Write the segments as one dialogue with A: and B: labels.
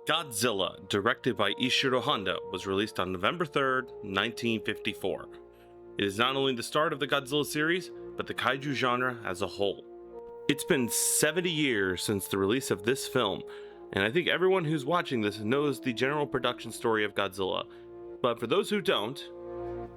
A: Godzilla, directed by Ishiro Honda, was released on November 3rd, 1954. It is not only the start of the Godzilla series, but the kaiju genre as a whole. It's been 70 years since the release of this film, and I think everyone who's watching this knows the general production story of Godzilla. But for those who don't,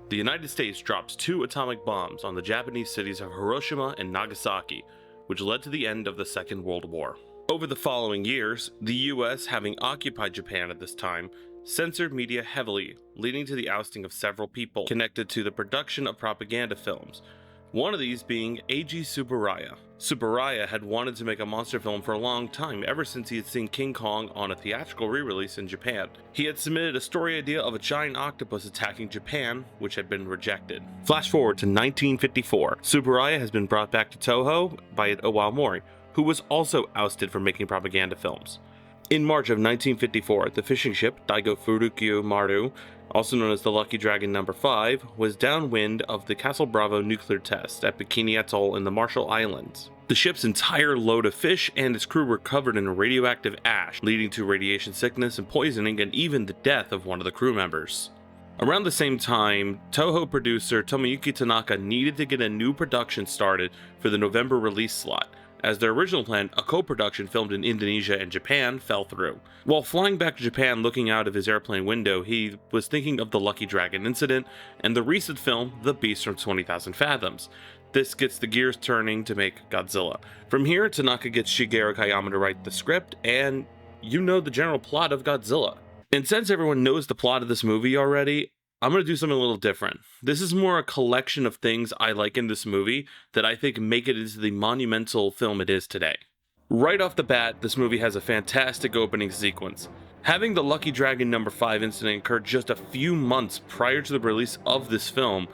A: the United States drops 2 atomic bombs on the Japanese cities of Hiroshima and Nagasaki, which led to the end of the Second World War. Over the following years, the US, having occupied Japan at this time, censored media heavily, leading to the ousting of several people connected to the production of propaganda films. One of these being Eiji Tsuburaya. Tsuburaya had wanted to make a monster film for a long time, ever since he had seen King Kong on a theatrical re-release in Japan. He had submitted a story idea of a giant octopus attacking Japan, which had been rejected. Flash forward to 1954. Tsuburaya has been brought back to Toho by Awamori, who was also ousted for making propaganda films. In March of 1954, the fishing ship Daigo Furukyu Maru, also known as the Lucky Dragon No. 5, was downwind of the Castle Bravo nuclear test at Bikini Atoll in the Marshall Islands. The ship's entire load of fish and its crew were covered in radioactive ash, leading to radiation sickness and poisoning and even the death of one of the crew members. Around the same time, Toho producer Tomoyuki Tanaka needed to get a new production started for the November release slot, as their original plan, a co-production filmed in Indonesia and Japan, fell through. While flying back to Japan looking out of his airplane window, he was thinking of the Lucky Dragon incident and the recent film, The Beast from 20,000 Fathoms. This gets the gears turning to make Godzilla. From here, Tanaka gets Shigeru Kayama to write the script, and you know the general plot of Godzilla. And since everyone knows the plot of this movie already, I'm going to do something a little different. This is more a collection of things I like in this movie that I think make it into the monumental film it is today. Right off the bat, this movie has a fantastic opening sequence. Having the Lucky Dragon No. 5 incident occur just a few months prior to the release of this film,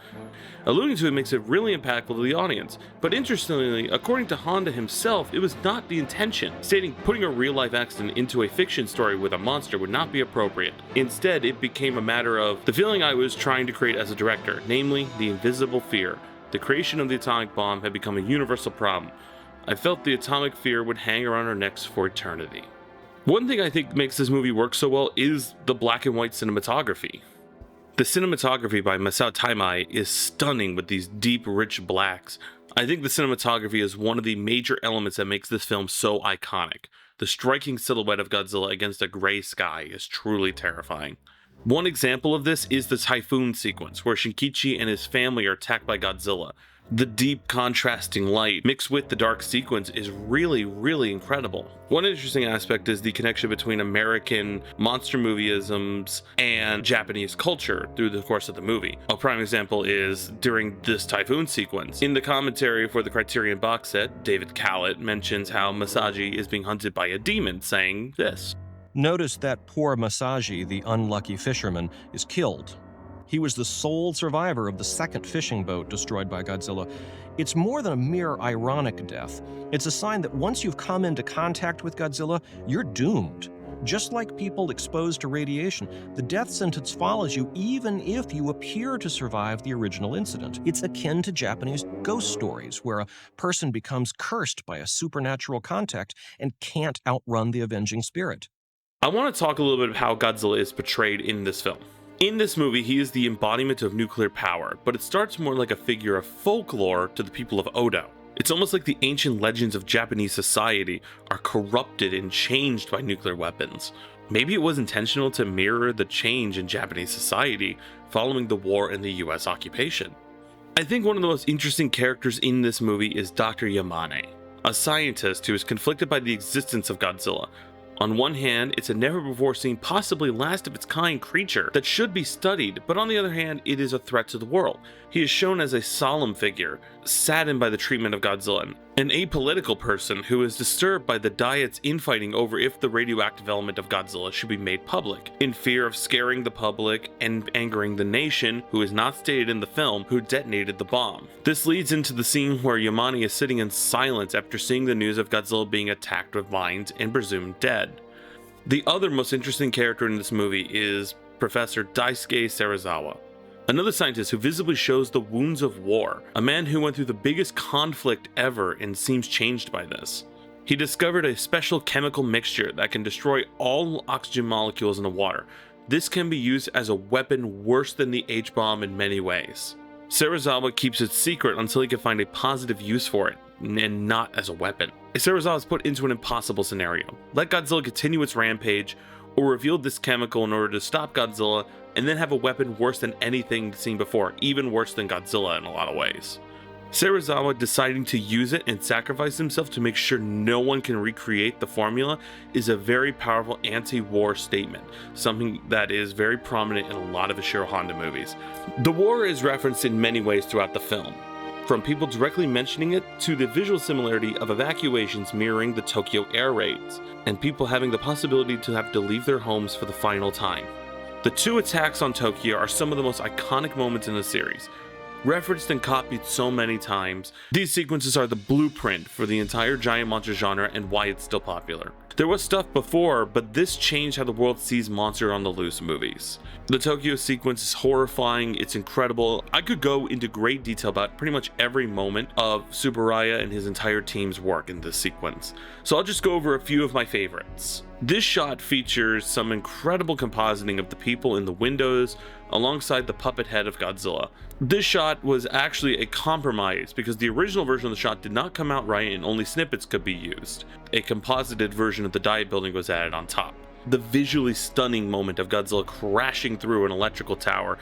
A: alluding to it makes it really impactful to the audience. But interestingly, according to Honda himself, it was not the intention, stating putting a real-life accident into a fiction story with a monster would not be appropriate. Instead, it became a matter of the feeling I was trying to create as a director, namely the invisible fear. The creation of the atomic bomb had become a universal problem. I felt the atomic fear would hang around our necks for eternity. One thing I think makes this movie work so well is the black and white cinematography. The cinematography by Masao Taimai is stunning with these deep, rich blacks. I think the cinematography is one of the major elements that makes this film so iconic. The striking silhouette of Godzilla against a gray sky is truly terrifying. One example of this is the typhoon sequence, where Shinkichi and his family are attacked by Godzilla. The deep contrasting light mixed with the dark sequence is really incredible. One interesting aspect is the connection between American monster movieisms and Japanese culture through the course of the movie. A prime example is during this typhoon sequence. In the commentary for the Criterion box set, David Callett mentions how Masaji is being hunted by a demon, saying this.
B: Notice that poor Masaji, the unlucky fisherman, is killed. He was the sole survivor of the second fishing boat destroyed by Godzilla. It's more than a mere ironic death. It's a sign that once you've come into contact with Godzilla, you're doomed. Just like people exposed to radiation, the death sentence follows you even if you appear to survive the original incident. It's akin to Japanese ghost stories, where a person becomes cursed by a supernatural contact and can't outrun the avenging spirit.
A: I want to talk a little bit about how Godzilla is portrayed in this film. In this movie, he is the embodiment of nuclear power, but it starts more like a figure of folklore to the people of Odo. It's almost like the ancient legends of Japanese society are corrupted and changed by nuclear weapons. Maybe it was intentional to mirror the change in Japanese society following the war and the US occupation. I think one of the most interesting characters in this movie is Dr. Yamane, a scientist who is conflicted by the existence of Godzilla. On one hand, it's a never-before-seen, possibly last-of-its-kind creature that should be studied, but on the other hand, it is a threat to the world. He is shown as a solemn figure, saddened by the treatment of Godzilla, an apolitical person who is disturbed by the Diet's infighting over if the radioactive element of Godzilla should be made public, in fear of scaring the public and angering the nation, who is not stated in the film, who detonated the bomb. This leads into the scene where Yamane is sitting in silence after seeing the news of Godzilla being attacked with mines and presumed dead. The other most interesting character in this movie is Professor Daisuke Serizawa, another scientist who visibly shows the wounds of war, a man who went through the biggest conflict ever and seems changed by this. He discovered a special chemical mixture that can destroy all oxygen molecules in the water. This can be used as a weapon worse than the H-bomb in many ways. Serizawa keeps it secret until he can find a positive use for it, and not as a weapon. Serizawa is put into an impossible scenario. Let Godzilla continue its rampage, or reveal this chemical in order to stop Godzilla, and then have a weapon worse than anything seen before, even worse than Godzilla in a lot of ways. Serizawa deciding to use it and sacrifice himself to make sure no one can recreate the formula is a very powerful anti-war statement, something that is very prominent in a lot of Ishiro Honda movies. The war is referenced in many ways throughout the film, from people directly mentioning it to the visual similarity of evacuations mirroring the Tokyo air raids, and people having the possibility to have to leave their homes for the final time. The two attacks on Tokyo are some of the most iconic moments in the series. Referenced and copied so many times, these sequences are the blueprint for the entire giant monster genre and why it's still popular. There was stuff before, but this changed how the world sees Monster on the Loose movies. The Tokyo sequence is horrifying, it's incredible. I could go into great detail about pretty much every moment of Tsuburaya and his entire team's work in this sequence, so I'll just go over a few of my favorites. This shot features some incredible compositing of the people in the windows alongside the puppet head of Godzilla. This shot was actually a compromise because the original version of the shot did not come out right and only snippets could be used. A composited version of the diet building was added on top. The visually stunning moment of Godzilla crashing through an electrical tower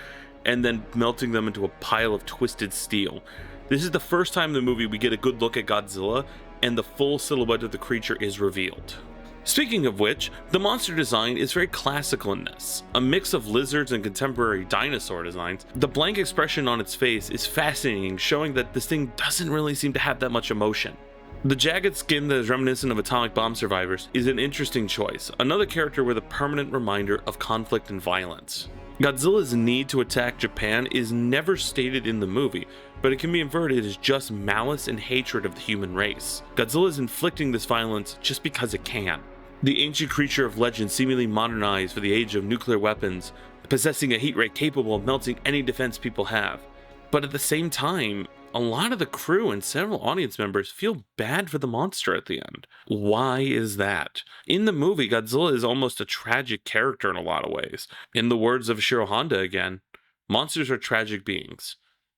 A: and then melting them into a pile of twisted steel. This is the first time in the movie we get a good look at Godzilla and the full silhouette of the creature is revealed. Speaking of which, the monster design is very classical in this. A mix of lizards and contemporary dinosaur designs. The blank expression on its face is fascinating, showing that this thing doesn't really seem to have that much emotion. The jagged skin that is reminiscent of atomic bomb survivors is an interesting choice, another character with a permanent reminder of conflict and violence. Godzilla's need to attack Japan is never stated in the movie, but it can be inferred as just malice and hatred of the human race. Godzilla is inflicting this violence just because it can. The ancient creature of legend seemingly modernized for the age of nuclear weapons, possessing a heat ray capable of melting any defense people have. But at the same time, a lot of the crew and several audience members feel bad for the monster at the end. Why is that? In the movie, Godzilla is almost a tragic character in a lot of ways. In the words of Ishiro Honda again, monsters are tragic beings.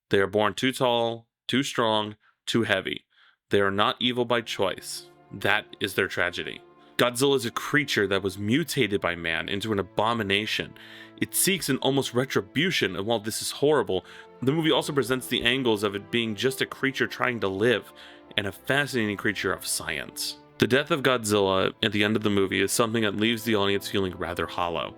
A: They are born too tall, too strong, too heavy. They are not evil by choice. That is their tragedy. Godzilla is a creature that was mutated by man into an abomination. It seeks an almost retribution, and while this is horrible, the movie also presents the angles of it being just a creature trying to live, and a fascinating creature of science. The death of Godzilla at the end of the movie is something that leaves the audience feeling rather hollow.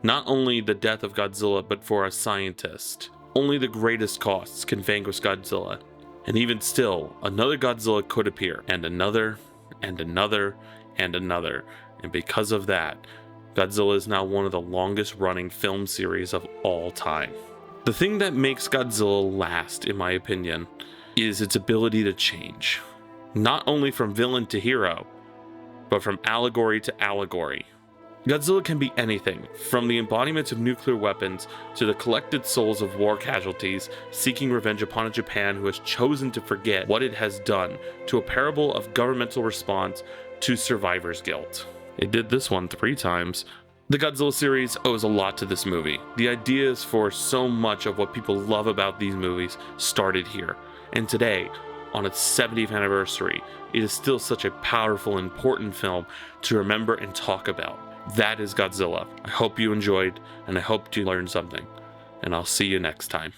A: Not only the death of Godzilla, but for a scientist, only the greatest costs can vanquish Godzilla. And even still, another Godzilla could appear, and another, and another, and another, and because of that, Godzilla is now one of the longest running film series of all time. The thing that makes Godzilla last, in my opinion, is its ability to change. Not only from villain to hero, but from allegory to allegory. Godzilla can be anything, from the embodiment of nuclear weapons to the collected souls of war casualties seeking revenge upon a Japan who has chosen to forget what it has done, to a parable of governmental response to survivor's guilt. It did this one 3 times. The Godzilla series owes a lot to this movie. The ideas for so much of what people love about these movies started here. And today, on its 70th anniversary, it is still such a powerful, important film to remember and talk about. That is Godzilla. I hope you enjoyed, and I hope you learned something. And I'll see you next time.